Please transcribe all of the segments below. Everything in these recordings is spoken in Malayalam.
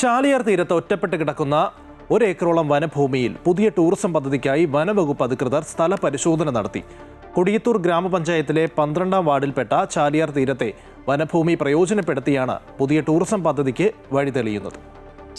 ചാലിയാർ തീരത്ത് ഒറ്റപ്പെട്ട് കിടക്കുന്ന 1 ഏക്കറോളം വനഭൂമിയിൽ പുതിയ ടൂറിസം പദ്ധതിക്കായി വനവകുപ്പ് അധികൃതർ സ്ഥല പരിശോധന നടത്തി. കൊടിയത്തൂർ ഗ്രാമപഞ്ചായത്തിലെ 12ാം വാർഡിൽപ്പെട്ട ചാലിയാർ തീരത്തെ വനഭൂമി പ്രയോജനപ്പെടുത്തിയാണ് പുതിയ ടൂറിസം പദ്ധതിക്ക് വഴിതെളിയുന്നത്.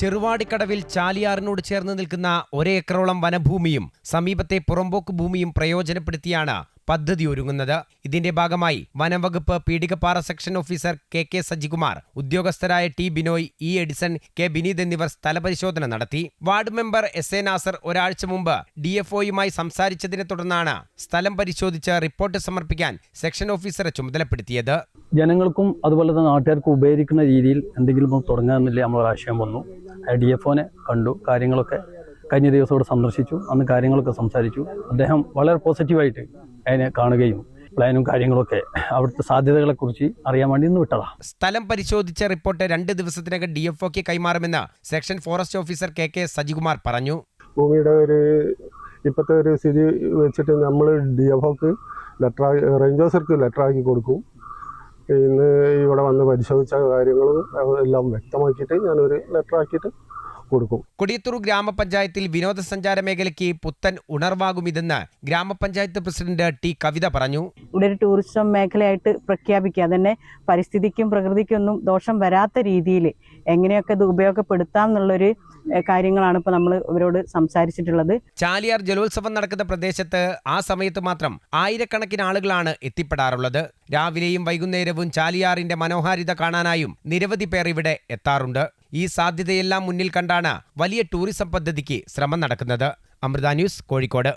ചെറുവാടിക്കടവിൽ ചാലിയാറിനോട് ചേർന്ന് നിൽക്കുന്ന 1 ഏക്കറോളം വനഭൂമിയും സമീപത്തെ പുറമ്പോക്ക് ഭൂമിയും പ്രയോജനപ്പെടുത്തിയാണ് പദ്ധതി ഒരുങ്ങുന്നത്. ഇതിന്റെ ഭാഗമായി വനംവകുപ്പ് Peedikappara section officer K Sajikumar, ഉദ്യോഗസ്ഥരായ T Binoy, E Edison, K Bineeth എന്നിവർ സ്ഥലപരിശോധന നടത്തി. Ward member S A Nasar ഒരാഴ്ച മുമ്പ് DFOയുമായി സംസാരിച്ചതിനെ തുടർന്നാണ് സ്ഥലം പരിശോധിച്ച് റിപ്പോർട്ട് സമർപ്പിക്കാൻ സെക്ഷൻ ഓഫീസറെ ചുമതലപ്പെടുത്തിയത്. ജനങ്ങൾക്കും അതുപോലെ തന്നെ നാട്ടുകാർക്കും ഉപകരിക്കുന്ന രീതിയിൽ എന്തെങ്കിലും തുടങ്ങാമെന്നില്ല നമ്മളൊരാശയം വന്നു. DFOനെ കണ്ടു, കാര്യങ്ങളൊക്കെ കഴിഞ്ഞ ദിവസം ഇവിടെ സന്ദർശിച്ചു. അന്ന് കാര്യങ്ങളൊക്കെ സംസാരിച്ചു. അദ്ദേഹം വളരെ പോസിറ്റീവായിട്ട് അതിനെ കാണുകയും പ്ലാനും കാര്യങ്ങളൊക്കെ അവിടുത്തെ സാധ്യതകളെക്കുറിച്ച് അറിയാൻ വേണ്ടി ഇന്ന് വിട്ടതാ. സ്ഥലം പരിശോധിച്ച റിപ്പോർട്ട് 2 ദിവസത്തിനകം DFOക്ക് കൈമാറുമെന്ന് section forest officer K Sajikumar പറഞ്ഞു. ഭൂമിയുടെ ഇപ്പോഴത്തെ ഒരു സ്ഥിതി വെച്ചിട്ട് നമ്മൾ DFOക്ക് റേഞ്ച് ഓഫീസർക്ക് ലെറ്ററാക്കി കൊടുക്കും. ഇന്ന് ഇവിടെ വന്ന് പരിശോധിച്ച കാര്യങ്ങളും എല്ലാം വ്യക്തമാക്കിയിട്ട് ഞാനൊരു ലെറ്ററാക്കിയിട്ട് കൊടുക്കും. കൊടിയത്തൂർ ഗ്രാമപഞ്ചായത്തിൽ വിനോദസഞ്ചാര മേഖലയ്ക്ക് പുത്തൻ ഉണർവാകുമിതെന്ന് ഗ്രാമപഞ്ചായത്ത് പ്രസിഡന്റ് ടി കവിത പറഞ്ഞു. ഇവിടെ ഒരു ടൂറിസം മേഖലയായിട്ട് പ്രഖ്യാപിക്കുക, തന്നെ പരിസ്ഥിതിക്കും പ്രകൃതിക്കൊന്നും ദോഷം വരാത്ത രീതിയിൽ എങ്ങനെയൊക്കെ ഇത് ഉപയോഗപ്പെടുത്താം എന്നുള്ളൊരു കാര്യങ്ങളാണ് ഇപ്പോൾ നമ്മൾ ഇവരോട് സംസാരിച്ചിട്ടുള്ളത്. ചാലിയാർ ജലോത്സവം നടക്കുന്ന പ്രദേശത്ത് ആ സമയത്ത് മാത്രം ആയിരക്കണക്കിന് ആളുകളാണ് എത്തിപ്പെടാറുള്ളത്. രാവിലെയും വൈകുന്നേരവും ചാലിയാറിന്റെ മനോഹാരിത കാണാനായും നിരവധി പേർ ഇവിടെ എത്താറുണ്ട്. ഈ സാധ്യതയെല്ലാം മുന്നിൽ കണ്ടാണ് വലിയ ടൂറിസം പദ്ധതിക്ക് ശ്രമം നടക്കുന്നത്. അമൃത ന്യൂസ്, കോഴിക്കോട്.